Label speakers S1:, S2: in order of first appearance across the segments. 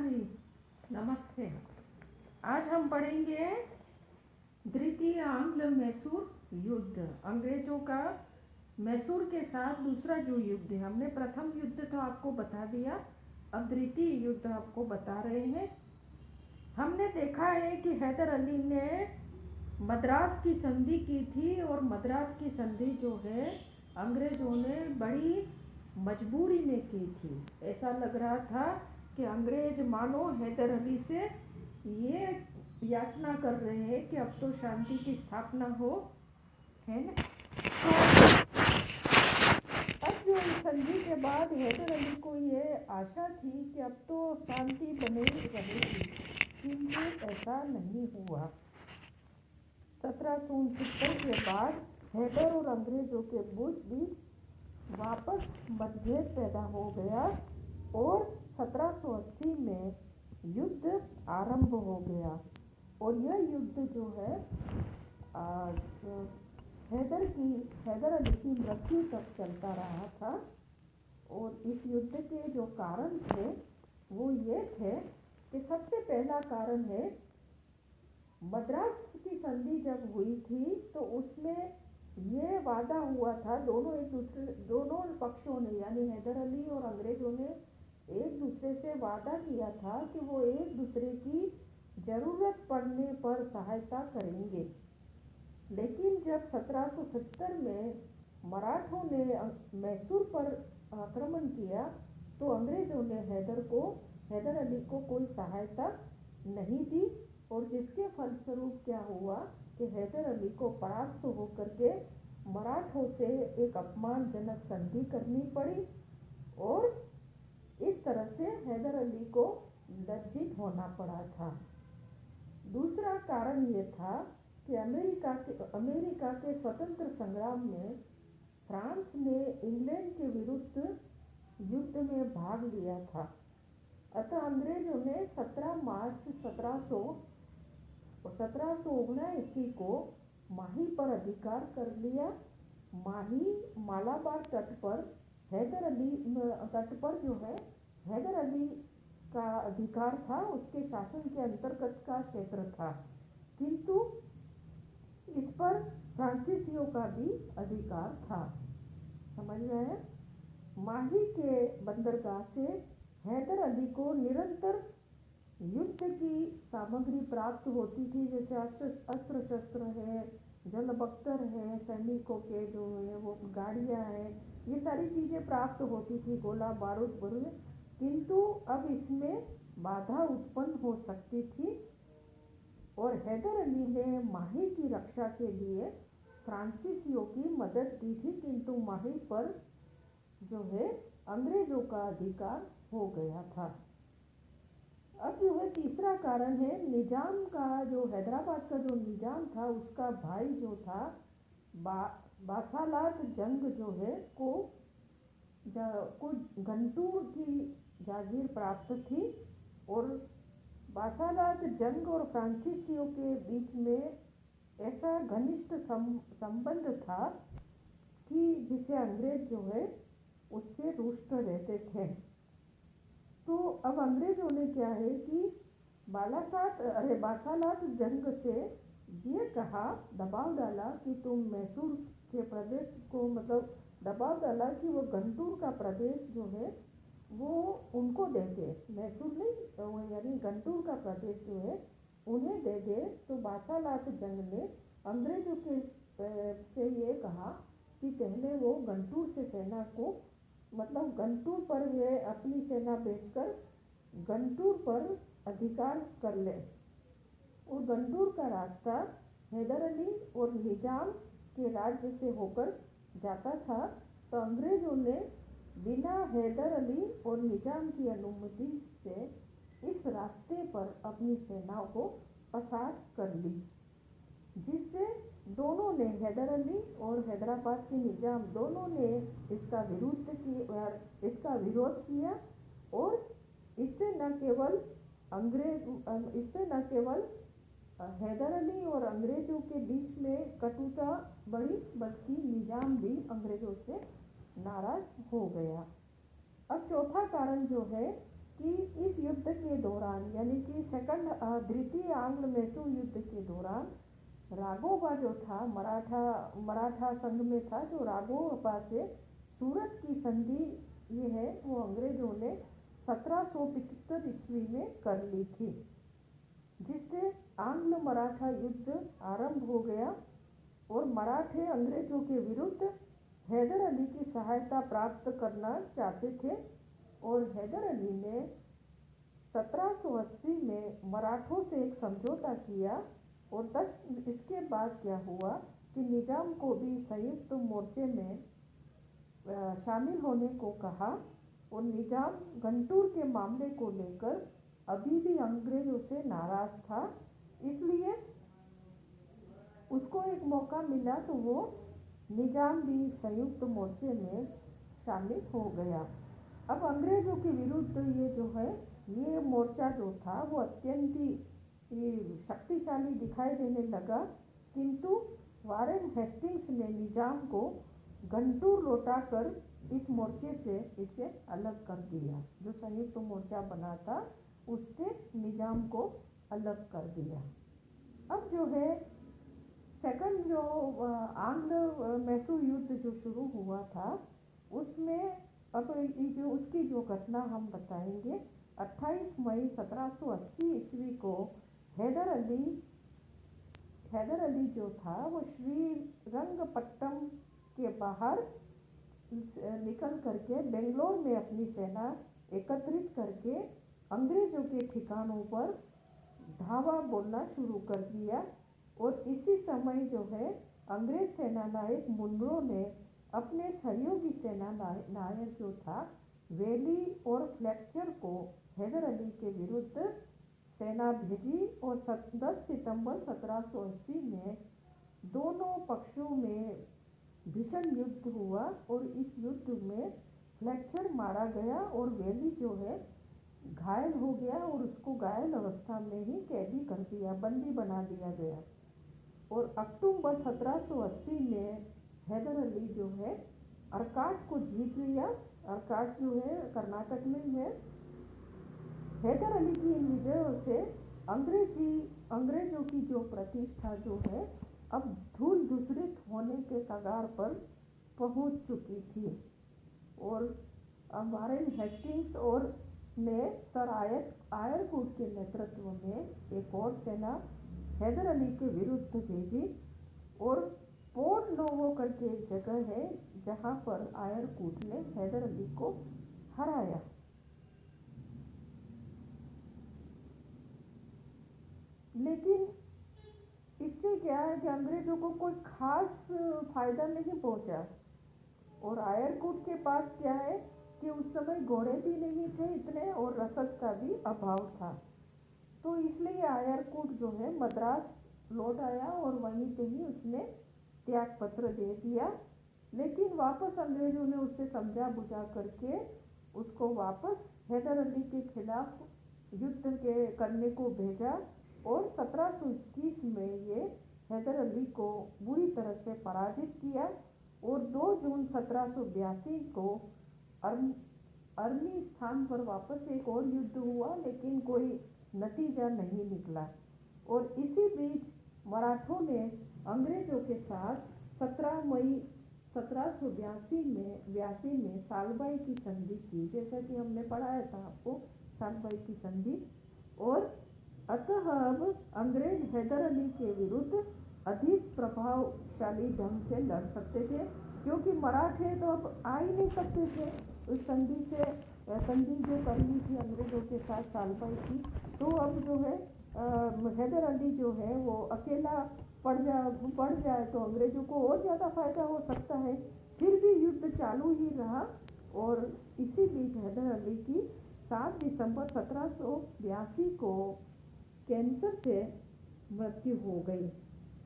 S1: जी, नमस्ते। आज हम पढ़ेंगे द्वितीय आंग्ल मैसूर युद्ध। अंग्रेजों का मैसूर के साथ दूसरा जो युद्ध है, हमने प्रथम युद्ध तो आपको बता दिया, अब द्वितीय युद्ध आपको बता रहे हैं। हमने देखा है कि हैदर अली ने मद्रास की संधि की थी और मद्रास की संधि जो है अंग्रेजों ने बड़ी मजबूरी में की थी। ऐसा लग रहा था कि अंग्रेज मानो हैदर अली से ये याचना कर रहे हैं कि अब तो शांति की स्थापना हो, है ना। तो अब जो इस संधि के बाद हैदर अली को ये आशा थी कि अब तो शांति बनी रहेगी, किंतु ऐसा नहीं हुआ। 1769 के बाद हैदर और अंग्रेजों के बीच वापस मतभेद पैदा हो गया और 1780 में युद्ध आरंभ हो गया। और यह युद्ध जो है हैदर अली की मृत्यु तक चलता रहा था। और इस युद्ध के जो कारण थे वो ये थे कि सबसे पहला कारण है, मद्रास की संधि जब हुई थी तो उसमें ये वादा हुआ था, दोनों पक्षों ने यानी हैदर अली और अंग्रेजों ने एक दूसरे से वादा किया था कि वो एक दूसरे की जरूरत पड़ने पर सहायता करेंगे। लेकिन जब 1770 में मराठों ने मैसूर पर आक्रमण किया तो अंग्रेजों ने हैदर अली को कोई सहायता नहीं दी, और जिसके फलस्वरूप क्या हुआ कि हैदर अली को परास्त होकर के मराठों से एक अपमानजनक संधि करनी पड़ी और इस तरह से हैदर अली को लज्जित होना पड़ा था। दूसरा कारण ये था कि अमेरिका के स्वतंत्र संग्राम में फ्रांस ने इंग्लैंड के विरुद्ध युद्ध में भाग लिया था। अतः अंग्रेजों ने 17 मार्च 1779 को माही पर अधिकार कर लिया। माही मालाबार तट पर हैदर अली का अधिकार था, उसके शासन के अंतर्गत का क्षेत्र था, किंतु इस पर फ्रांसीसियों का भी अधिकार था। समझ रहे हैं। माही के बंदरगाह से हैदर अली को निरंतर युद्ध की सामग्री प्राप्त होती थी, जैसे अस्त्र शस्त्र है, जल बख्तर है, सैनिकों के जो है वो गाड़ियां हैं, ये सारी चीजें प्राप्त होती थी, गोला बारूद बरूद। किंतु अब इसमें बाधा उत्पन्न हो सकती थी और हैदर अली ने माही की रक्षा के लिए फ्रांसीसियों की मदद की थी, किंतु माही पर जो है अंग्रेजों का अधिकार हो गया था। अब जो है तीसरा कारण है, निजाम का जो हैदराबाद का जो निजाम था उसका भाई जो था बासालात जंग जो है को गंटूर की जागीर प्राप्त थी और बासालात जंग और फ्रांसीसियों के बीच में ऐसा घनिष्ठ संबंध था कि जिसे अंग्रेज जो है उससे रुष्ट रहते थे। तो अब अंग्रेजों ने क्या है कि बासालात जंग से ये कहा, दबाव डाला कि तुम मैसूर के प्रदेश को, मतलब दबाव डाला कि वो गंटूर का प्रदेश जो है वो उनको दे दे, मैसूर नहीं यानी गंटूर का प्रदेश जो है उन्हें दे दे। तो बासालात जंग ने अंग्रेजों के से ये कहा कि पहले वो गंटूर से सेना को, मतलब गंटूर पर वे अपनी सेना भेजकर गंटूर पर अधिकार कर ले, और गंटूर का रास्ता हैदर अली और निजाम के राज्य से होकर जाता था। तो अंग्रेजों ने बिना हैदर अली और निजाम की अनुमति से इस रास्ते पर अपनी सेनाओं को पसार कर ली, जिससे दोनों ने, हैदर अली और हैदराबाद के निजाम दोनों ने इसका विरोध किया और इससे न केवल हैदर अली और अंग्रेजों के बीच में कटुता बढ़ी, बल्कि निजाम भी अंग्रेजों से नाराज हो गया। अब चौथा कारण जो है कि इस युद्ध के दौरान यानी कि द्वितीय आंग्ल मैसूर युद्ध के दौरान राघोबा जो था मराठा संघ में था, जो राघोबा से सूरत की संधि ये है वो अंग्रेजों ने 1775 ईस्वी में कर ली थी, जिससे आंग्ल मराठा युद्ध आरंभ हो गया और मराठे अंग्रेजों के विरुद्ध हैदर अली की सहायता प्राप्त करना चाहते थे। और हैदर अली ने 1780 में मराठों से एक समझौता किया और इसके बाद क्या हुआ कि निजाम को भी संयुक्त मोर्चे में शामिल होने को कहा और निजाम गंटूर के मामले को लेकर अभी भी अंग्रेजों से नाराज था, इसलिए उसको एक मौका मिला तो वो निजाम भी संयुक्त मोर्चे में शामिल हो गया। अब अंग्रेजों के विरुद्ध ये मोर्चा जो था वो अत्यंत ही शक्तिशाली दिखाई देने लगा, किंतु वारेन हेस्टिंग्स ने निजाम को गंटूर लौटाकर इस मोर्चे से इसे अलग कर दिया। जो संयुक्त मोर्चा बना था उससे निजाम को अलग कर दिया। अब जो है सेकंड जो आंग्ल मैसूर युद्ध जो शुरू हुआ था उसमें अब उसकी जो घटना हम बताएंगे। 28 मई 1780 ईस्वी को हैदर अली जो था वो श्रीरंगपट्टम के बाहर निकल करके बेंगलोर में अपनी सेना एकत्रित करके अंग्रेजों के ठिकानों पर धावा बोलना शुरू कर दिया। और इसी समय जो है अंग्रेज सेना नायक मुनरो ने अपने सहयोगी सेना नायक जो था वेली और फ्लेक्चर को हैदर अली के विरुद्ध सेना भेजी और 10 सितंबर 1780 में दोनों पक्षों में भीषण युद्ध हुआ और इस युद्ध में फ्लेक्चर मारा गया और वेली जो है घायल हो गया और उसको घायल अवस्था में ही कैदी कर दिया, बंदी बना दिया गया। और अक्टूबर 1780 में हैदर अली जो है अर्काट को जीत लिया। अर्काट जो है कर्नाटक में है। हैदर अली की इन विजयों से अंग्रेजों की जो प्रतिष्ठा जो है अब धूल धूसरित होने के कगार पर पहुंच चुकी थी। और वारेन हेस्टिंग्स और ने सर आयरकुट के नेतृत्व में एक और सेना हैदर अली के विरुद्ध भेजी और पोर्ट नोवो करके एक जगह है जहां पर आयरकुट ने हैदर अली को हराया। लेकिन इससे क्या है कि अंग्रेजों को कोई खास फायदा नहीं पहुंचा। और आयरकुट के पास क्या है कि उस समय घोड़े भी नहीं थे इतने और रसद का भी अभाव था, तो इसलिए आयरकुट जो है मद्रास लौट आया और वहीं पे ही उसने त्याग पत्र दे दिया। लेकिन वापस अंग्रेजों ने उससे समझा बुझा करके उसको वापस हैदर अली के खिलाफ युद्ध करने को भेजा और 1721 में ये हैदर अली को बुरी तरह से पराजित किया और 2 जून 1782 को अर्नी स्थान पर वापस एक और युद्ध हुआ, लेकिन कोई नतीजा नहीं निकला। और इसी बीच मराठों ने अंग्रेजों के साथ 17 मई 1782 में सालबाई की संधि की, जैसा कि हमने पढ़ाया था आपको सालबाई की संधि। और अतः अब अंग्रेज हैदर अली के विरुद्ध अधिक प्रभावशाली ढंग से लड़ सकते थे, क्योंकि मराठे तो अब आ ही नहीं सकते थे उस संधि जो कर ली थी अंग्रेजों के साथ सालबाई की। तो अब जो है हैदर अली जो है वो अकेला पड़ जाए तो अंग्रेजों को और ज़्यादा फायदा हो सकता है। फिर भी युद्ध चालू ही रहा और इसी बीच हैदर अली की 7 दिसंबर 1782 को कैंसर से मृत्यु हो गई।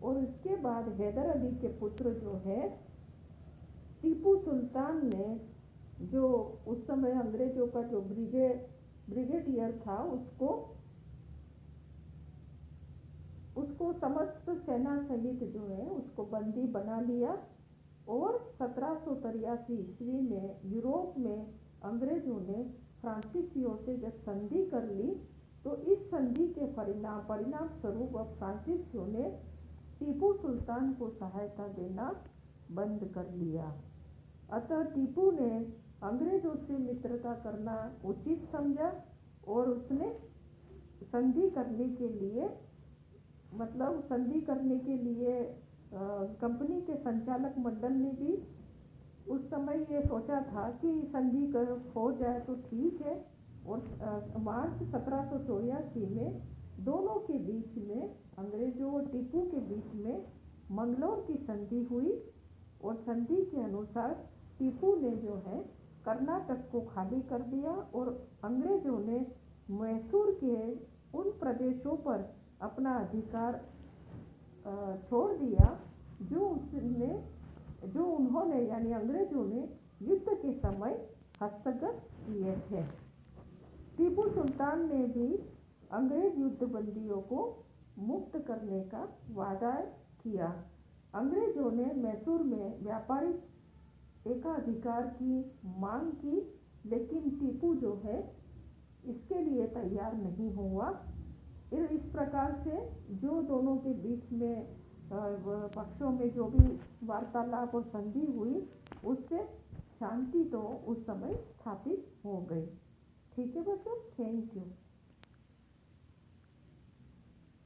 S1: और उसके बाद हैदर अली के पुत्र जो है टीपू सुल्तान ने, जो उस समय अंग्रेजों का जो ब्रिगेडियर था, उसको समस्त सेना सहित जो है उसको बंदी बना लिया। और 1783 ईस्वी में यूरोप में अंग्रेजों ने फ्रांसीसियों से जब संधि कर ली तो इस संधि के परिणाम स्वरूप अब फ्रांसीसियों ने टीपू सुल्तान को सहायता देना बंद कर लिया। अतः टीपू ने अंग्रेजों से मित्रता करना उचित समझा और उसने संधि करने के लिए कंपनी के संचालक मंडल ने भी उस समय ये सोचा था कि संधि हो जाए तो ठीक है। और मार्च 1784 में दोनों के बीच में, अंग्रेजों और टीपू के बीच में मंगलौर की संधि हुई और संधि के अनुसार टीपू ने जो है कर्नाटक को खाली कर दिया और अंग्रेजों ने मैसूर के उन प्रदेशों पर अपना अधिकार छोड़ दिया जो उन्होंने यानी अंग्रेजों ने युद्ध के समय हस्तगत किए थे। टीपू सुल्तान ने भी अंग्रेज युद्ध बंदियों को मुक्त करने का वादा किया। अंग्रेजों ने मैसूर में व्यापारिक एकाधिकार की मांग की, लेकिन टीपू जो है इसके लिए तैयार नहीं हुआ। इस प्रकार से जो दोनों के बीच में पक्षों में जो भी वार्तालाप और संधि हुई उससे शांति तो उस समय स्थापित हो गई। ठीक है बच्चों, थैंक यू।